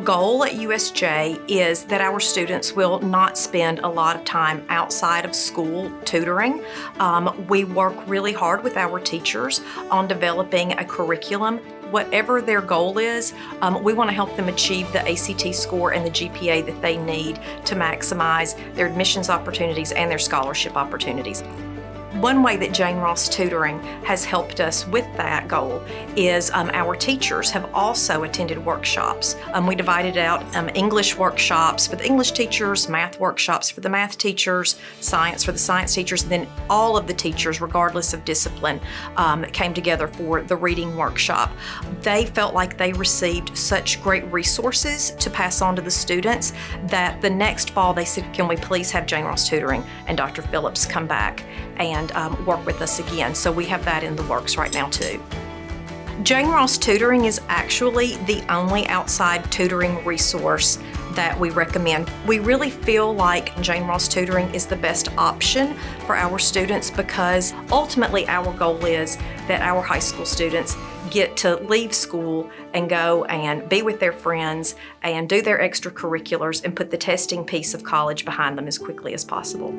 goal at USJ is that our students will not spend a lot of time outside of school tutoring. We work really hard with our teachers on developing a curriculum. Whatever their goal is, we want to help them achieve the ACT score and the GPA that they need to maximize their admissions opportunities and their scholarship opportunities. One way that Jane Ross Tutoring has helped us with that goal is our teachers have also attended workshops. We divided out English workshops for the English teachers, math workshops for the math teachers, science for the science teachers, and then all of the teachers, regardless of discipline, came together for the reading workshop. They felt like they received such great resources to pass on to the students that the next fall they said, can we please have Jane Ross Tutoring and Dr. Phillips come back and work with us again. So we have that in the works right now too. Jane Ross Tutoring is actually the only outside tutoring resource that we recommend. We really feel like Jane Ross Tutoring is the best option for our students because ultimately our goal is that our high school students get to leave school and go and be with their friends and do their extracurriculars and put the testing piece of college behind them as quickly as possible.